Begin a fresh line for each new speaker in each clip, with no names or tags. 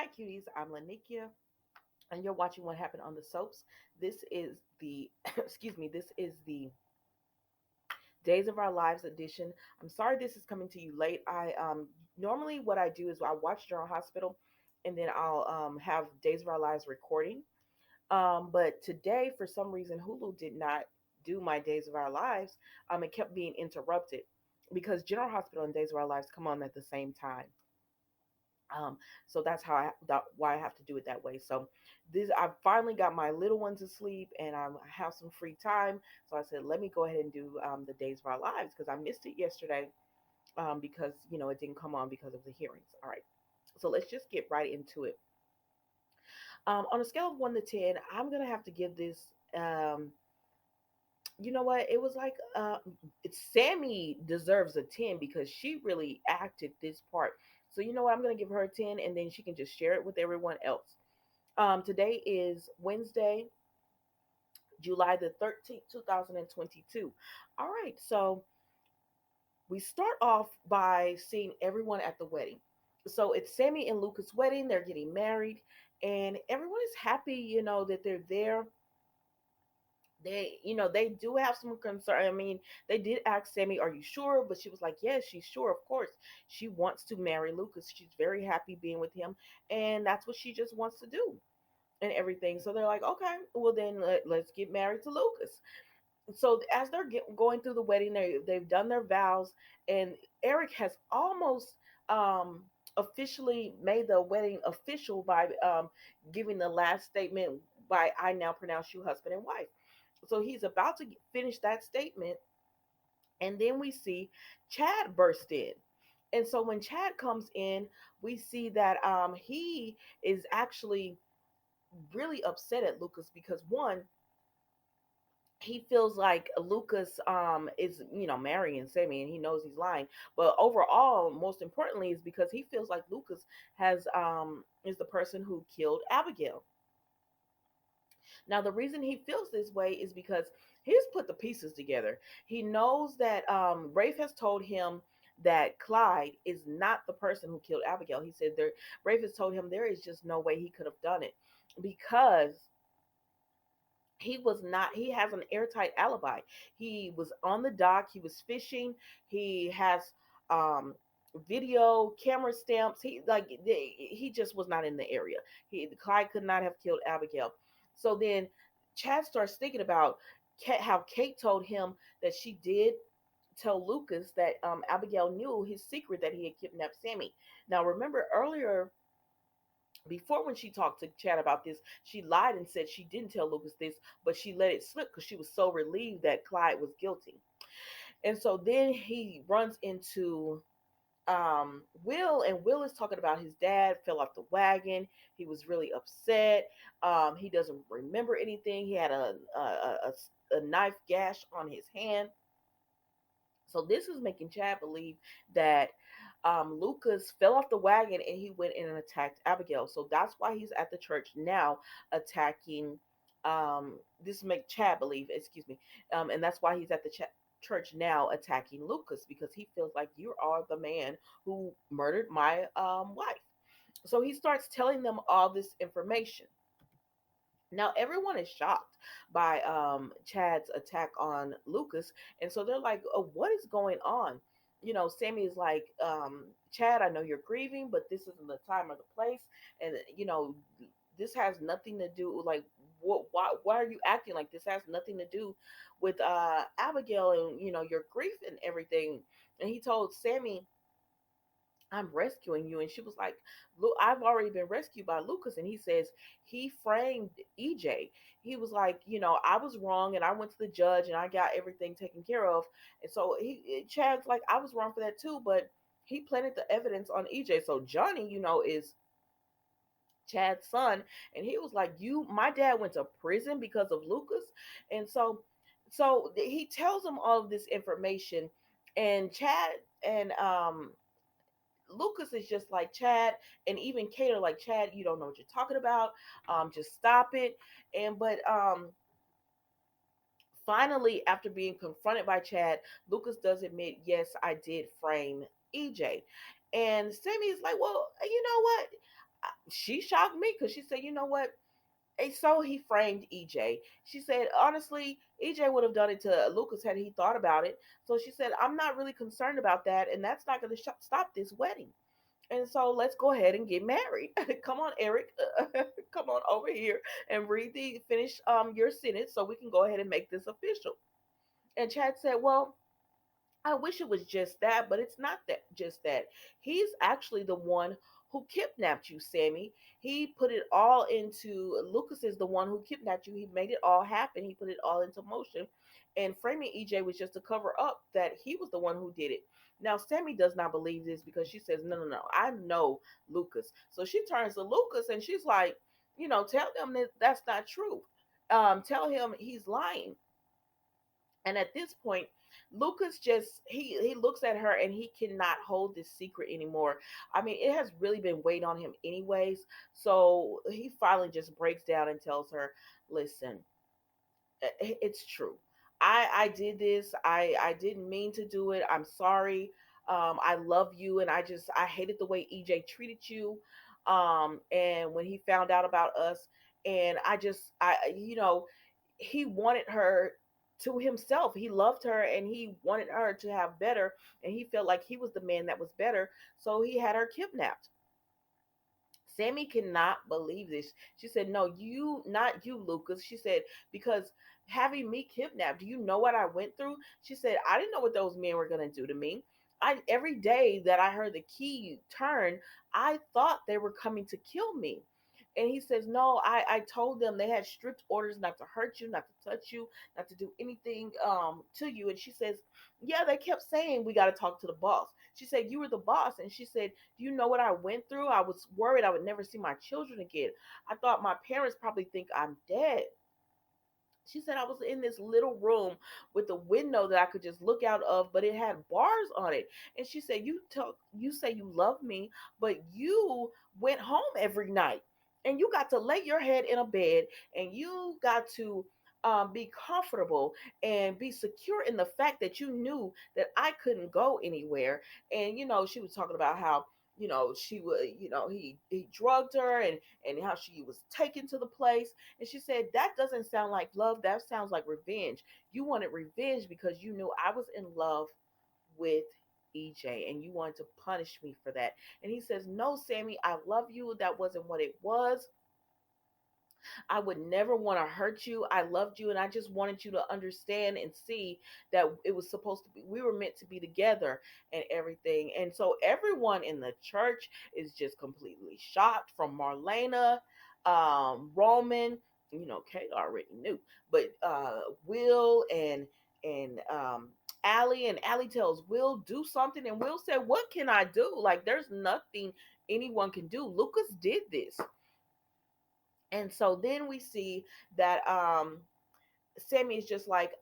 Hi, cuties. I'm Lanikia, and you're watching What Happened on the Soaps. This is the, excuse me, this is the Days of Our Lives edition. I'm sorry this is coming to you late. I normally what I do is I watch General Hospital, and then I'll have Days of Our Lives recording. But today, for some reason, Hulu did not do my Days of Our Lives. It kept being interrupted because General Hospital and Days of Our Lives come on at the same time. Um, so that's why I have to do it that way. So this I finally got my little ones asleep and I have some free time. So I said, let me go ahead and do the Days of Our Lives because I missed it yesterday because it didn't come on because of the hearings. All right, so let's just get right into it. On a scale of 1 to 10, I'm gonna have to give this. Um, you know what? It was like Sammy deserves a 10 because she really acted this part. So you know what? I'm gonna give her a 10, and then she can just share it with everyone else. Today is Wednesday, July the 13th, 2022. All right, so we start off by seeing everyone at the wedding. So it's Sammy and Lucas' wedding. They're getting married, and everyone is happy, that they're there. They do have some concern. I mean, they did ask Sammy, "Are you sure?" But she was like, "Yes, she's sure. Of course, she wants to marry Lucas. She's very happy being with him, and that's what she just wants to do, and everything." So they're like, "Okay, well then let's get married to Lucas." So as they're going through the wedding, they've done their vows, and Eric has almost officially made the wedding official by giving the last statement by "I now pronounce you husband and wife." So he's about to finish that statement, and then we see Chad burst in. And so when Chad comes in, we see that he is actually really upset at Lucas because one, he feels like Lucas is marrying Sammy and he knows he's lying. But overall, most importantly, is because he feels like Lucas has is the person who killed Abigail. Now, the reason he feels this way is because he's put the pieces together. He knows that Rafe has told him that Clyde is not the person who killed Abigail. He said there, Rafe has told him there is just no way he could have done it because he has an airtight alibi. He was on the dock, he was fishing, he has um video camera stamps. He just was not in the area. Clyde could not have killed Abigail. So then Chad starts thinking about how Kate told him that she did tell Lucas that Abigail knew his secret that he had kidnapped Sammy. Now remember earlier, before, when she talked to Chad about this, she lied and said she didn't tell Lucas this, but she let it slip because she was so relieved that Clyde was guilty. And so then he runs into Will, and Will is talking about his dad fell off the wagon. He was really upset. He doesn't remember anything. He had a knife gash on his hand. So this is making Chad believe that Lucas fell off the wagon and he went in and attacked Abigail. So that's why he's at the church now attacking. This make Chad believe, excuse me, and that's why he's at the church now attacking Lucas because he feels like you are the man who murdered my wife. So he starts telling them all this information. Now everyone is shocked by Chad's attack on Lucas, and so they're like, "Oh, what is going on?" Sammy is like, "Chad, I know you're grieving, but this isn't the time or the place, and this has nothing to do like what? Why are you acting like this? Has nothing to do with Abigail and your grief and everything." And he told Sammy, "I'm rescuing you." And she was like, "Look, I've already been rescued by Lucas." And he says he framed EJ. He was like, "I was wrong and I went to the judge and I got everything taken care of." And so Chad's like, "I was wrong for that too, but he planted the evidence on EJ." So Johnny, is Chad's son. And he was like, my dad went to prison because of Lucas. And so he tells him all of this information. And Chad and Lucas is just like, "Chad," and even Kate are like, "Chad, you don't know what you're talking about. Just stop it." And but finally, after being confronted by Chad, Lucas does admit, "Yes, I did frame EJ." And Sammy is like, "Well, you know what? she shocked me because she said, you know what? And so he framed EJ. She said, honestly, EJ would have done it to Lucas had he thought about it. So she said, I'm not really concerned about that, and that's not going to stop this wedding. And so let's go ahead and get married. Come on, Eric. Come on over here and finish your sentence so we can go ahead and make this official. And Chad said, well, I wish it was just that, but it's not that just that. He's actually the one who kidnapped you, Sammy. He put it all into Lucas is the one who kidnapped you. He made it all happen. He put it all into motion. And framing EJ was just to cover up that he was the one who did it. Now Sammy does not believe this because she says, no, no, no, I know Lucas. So she turns to Lucas and she's like, tell them that that's not true. Tell him he's lying. And at this point, Lucas just he looks at her and he cannot hold this secret anymore. I mean, it has really been weighing on him anyways. So he finally just breaks down and tells her, "Listen, it's true. I did this. I didn't mean to do it. I'm sorry. I love you, and I hated the way EJ treated you. And when he found out about us, and he wanted her to himself. He loved her, and he wanted her to have better, and he felt like he was the man that was better. So he had her kidnapped." Sammy cannot believe this. She said, "No, not you, Lucas." She said, "Because having me kidnapped, do you know what I went through?" She said, "I didn't know what those men were going to do to me. Every day that I heard the key turn, I thought they were coming to kill me." And he says, "No, I told them they had strict orders not to hurt you, not to touch you, not to do anything to you." And she says, "Yeah, they kept saying we got to talk to the boss." She said, "You were the boss." And she said, "Do you know what I went through? I was worried I would never see my children again. I thought my parents probably think I'm dead." She said, "I was in this little room with a window that I could just look out of, but it had bars on it." And she said, you say you love me, but you went home every night and you got to lay your head in a bed and you got to be comfortable and be secure in the fact that you knew that I couldn't go anywhere." And she was talking about how she would he drugged her, and how she was taken to the place. And she said, "That doesn't sound like love. That sounds like revenge. You wanted revenge because you knew I was in love with EJ and you wanted to punish me for that." And he says, "No, Sammy, I love you. That wasn't what it was. I would never want to hurt you. I loved you and I just wanted you to understand and see that it was supposed to be, we were meant to be together and everything." And so everyone in the church is just completely shocked, from Marlena, Roman, Kay already knew, but Will and Allie, and Allie tells Will, "Do something." And Will said, "What can I do? Like, there's nothing anyone can do. Lucas did this." And so then we see that Sammy is just like,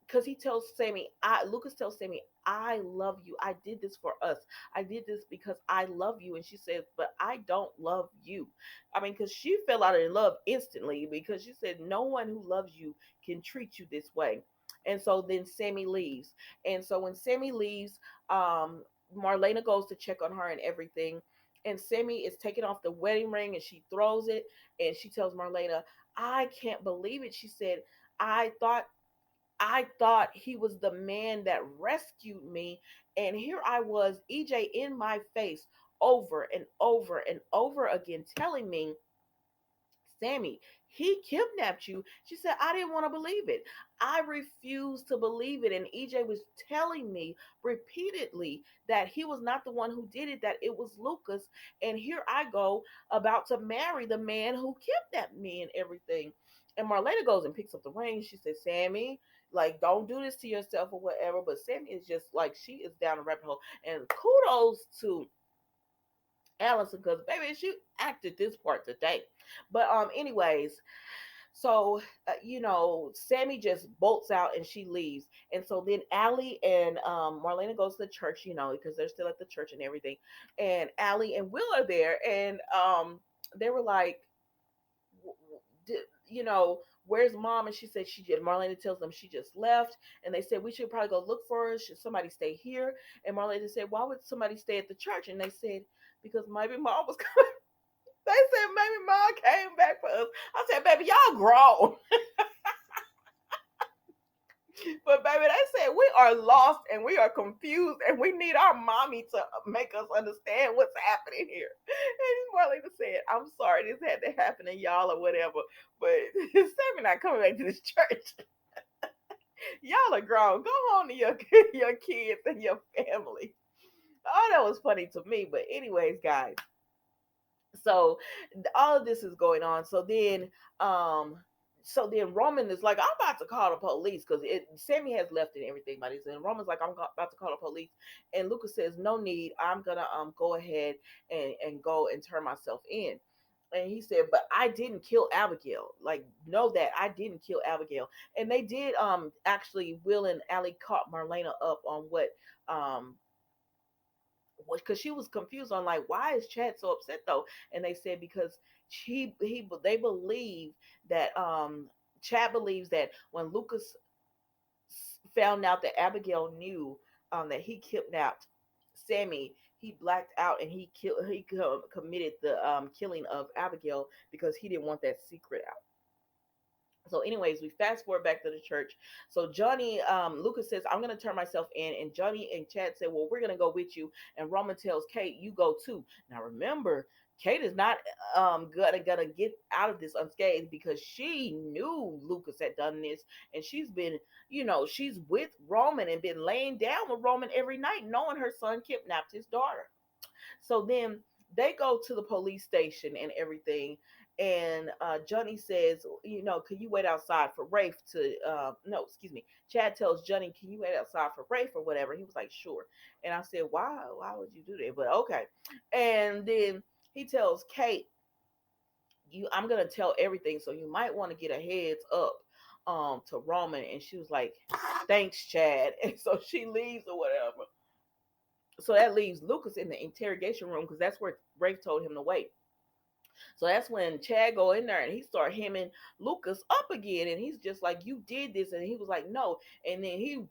because he tells Sammy, Lucas tells Sammy, "I love you. I did this for us. I did this because I love you." And she says, "But I don't love you." I mean, because she fell out of love instantly, because she said, "No one who loves you can treat you this way." And so then Sammy leaves. And so when Sammy leaves, Marlena goes to check on her and everything. And Sammy is taking off the wedding ring and she throws it. And she tells Marlena, "I can't believe it." She said, I thought I thought he was the man that rescued me, and here I was, EJ in my face over and over and over again telling me, "Sammy, he kidnapped you." She said, "I didn't want to believe it. I refused to believe it." And EJ was telling me repeatedly that he was not the one who did it, that it was Lucas. And here I go, about to marry the man who kidnapped me and everything. And Marlena goes and picks up the ring. She says, "Sammy, like, don't do this to yourself or whatever." But Sammy is just like, she is down a rabbit hole. And kudos to Allison, because baby, she acted this part today. But anyways, so Sammy just bolts out and she leaves. And so then Allie and Marlena goes to the church, because they're still at the church and everything. And Allie and Will are there, and they were like, you know, "Where's mom?" And she said she did. Marlena tells them she just left, and they said, "We should probably go look for her. Should somebody stay here?" And Marlena said, "Why would somebody stay at the church?" And they said, "Because maybe mom was coming." They said maybe mom came back for us. I said, baby, y'all grown. But baby, they said we are lost and we are confused and we need our mommy to make us understand what's happening here. And Marlena said, I'm sorry this had to happen to y'all or whatever, but Sammy not coming back to this church. Y'all are grown. Go home to your your kids and your family. Oh, that was funny to me. But anyways, guys, so all of this is going on. Um so then Roman is like, I'm about to call the police because Sammy has left and everything by this, and Roman's like, about to call the police, and Lucas says, no need, I'm gonna go ahead and go and turn myself in. And he said, but I didn't kill Abigail. Like, know that I didn't kill Abigail. And they did actually, Will and Allie caught Marlena up on what um because she was confused on, like, why is Chad so upset though? And they said because they believe that Chad believes that when Lucas found out that Abigail knew that he kidnapped Sammy, he blacked out and committed the killing of Abigail because he didn't want that secret out. So, anyways, we fast forward back to the church. So Johnny, Lucas says, I'm gonna turn myself in, and Johnny and Chad said, well, we're gonna go with you. And Roman tells Kate, you go too. Now remember, Kate is not gonna get out of this unscathed because she knew Lucas had done this, and she's been, she's with Roman and been laying down with Roman every night, knowing her son kidnapped his daughter. So then they go to the police station and everything. And Johnny says, can you wait outside for Rafe to, no, excuse me. Chad tells Johnny, can you wait outside for Rafe or whatever? He was like, sure. And I said, why would you do that? But okay. And then he tells Kate, I'm going to tell everything. So you might want to get a heads up to Roman. And she was like, thanks, Chad. And so she leaves or whatever. So that leaves Lucas in the interrogation room because that's where Rafe told him to wait. So that's when Chad go in there and he start hemming Lucas up again, and he's just like, "You did this," and he was like, "No," and then he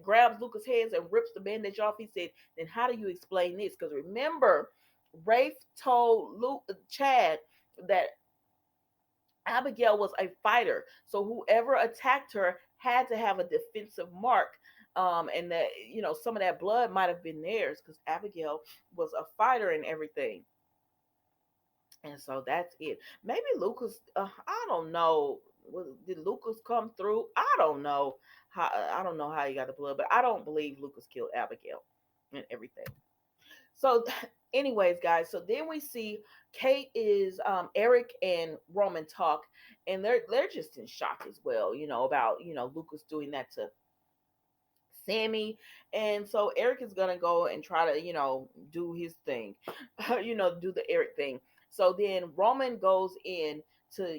grabs Lucas' hands and rips the bandage off. He said, "Then how do you explain this?" Because remember, Rafe told Chad that Abigail was a fighter, so whoever attacked her had to have a defensive mark. And that some of that blood might have been theirs because Abigail was a fighter and everything. And so that's it. Maybe Lucas. I don't know. Did Lucas come through? I don't know how. I don't know how he got the blood, but I don't believe Lucas killed Abigail and everything. So, anyways, guys. So then we see Kate is Eric and Roman talk, and they're just in shock as well. About Lucas doing that to Sammy. And so Eric is gonna go and try to, do his thing, do the Eric thing. So then Roman goes in to,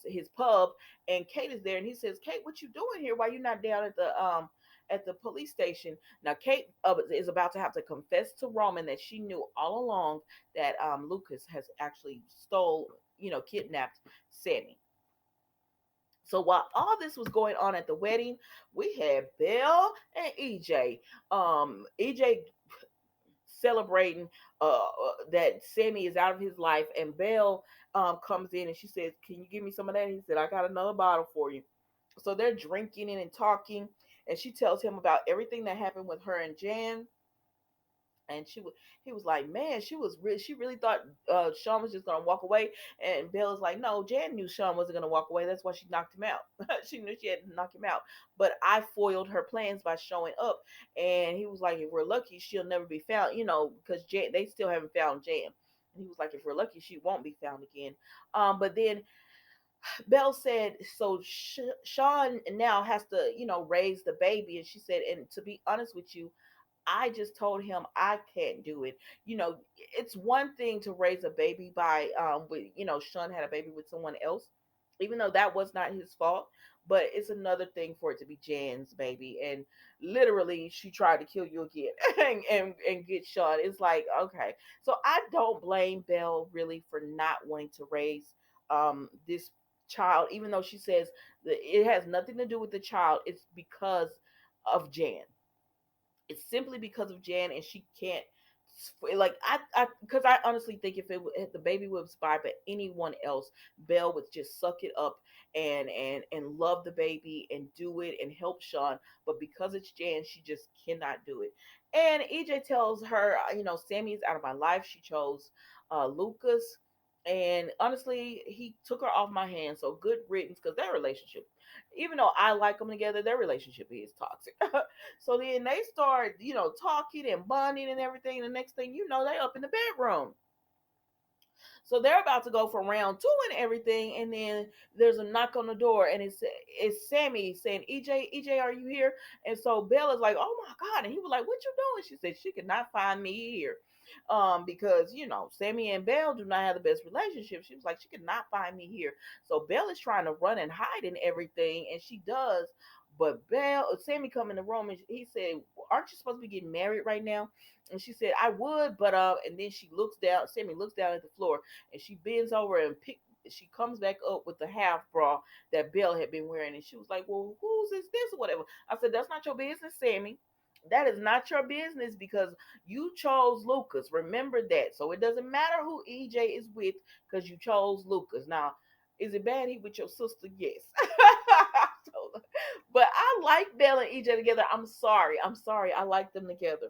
his pub, and Kate is there, and he says, Kate, what you doing here? Why you not down at the police station? Now Kate is about to have to confess to Roman that she knew all along that Lucas has actually kidnapped Sammy. So while all this was going on at the wedding, we had Belle and EJ. EJ celebrating that Sammy is out of his life, and Belle comes in and she says, "Can you give me some of that?" He said, "I got another bottle for you." So they're drinking and talking, and she tells him about everything that happened with her and Jan. And he was like, man, she really thought Sean was just gonna walk away. And Bill was like, no, Jan knew Sean wasn't gonna walk away. That's why she knocked him out. She knew she had to knock him out. But I foiled her plans by showing up. And he was like, if we're lucky, she'll never be found. Because they still haven't found Jan. And he was like, if we're lucky, she won't be found again. But then Belle said, so Sean now has to, raise the baby. And she said, and to be honest with you, I just told him I can't do it. It's one thing to raise a baby by with Sean had a baby with someone else, even though that was not his fault. But it's another thing for it to be Jan's baby, and literally she tried to kill you again and get Sean. It's like, okay, so I don't blame Belle really for not wanting to raise this child, even though she says that it has nothing to do with the child. It's because of Jan. It's simply because of Jan, and she can't like because I honestly think if the baby was by anyone else, Belle would just suck it up and love the baby and do it and help Sean. But because it's Jan, she just cannot do it. And EJ tells her, Sammy is out of my life. She chose Lucas. And honestly, he took her off my hands. So good riddance, because their relationship, even though I like them together, their relationship is toxic. So then they start, talking and bonding and everything. And the next thing you know, they up in the bedroom. So they're about to go for round two and everything, and then there's a knock on the door, and it's Sammy saying, EJ, are you here? And so Bella's like, oh my God. And he was like, what you doing? She said she could not find me here. Because Sammy and Belle do not have the best relationship. She was like, she could not find me here. So Belle is trying to run and hide and everything, and she does. But Sammy come in the room and he said, aren't you supposed to be getting married right now? And she said, I would, but and then she looks down, Sammy looks down at the floor, and she bends over and she comes back up with the half bra that Belle had been wearing. And she was like, well, whose is this or whatever? I said, that's not your business, Sammy. That is not your business, because you chose Lucas. Remember that. So it doesn't matter who EJ is with, because you chose Lucas. Now, is it bad he with your sister? Yes. So, but I like Belle and EJ together. I'm sorry. I'm sorry. I like them together.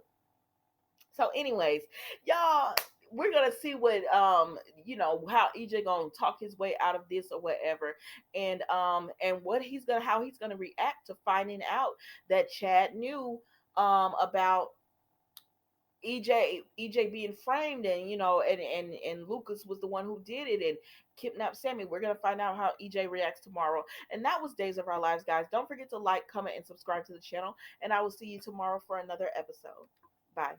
So, anyways, y'all, we're gonna see what how EJ gonna talk his way out of this or whatever, and what he's gonna how he's gonna react to finding out that Chad knew about EJ being framed, and and Lucas was the one who did it and kidnapped Sammy. We're gonna find out how EJ reacts tomorrow. And that was Days of Our Lives, guys. Don't forget to like, comment, and subscribe to the channel. And I will see you tomorrow for another episode. Bye.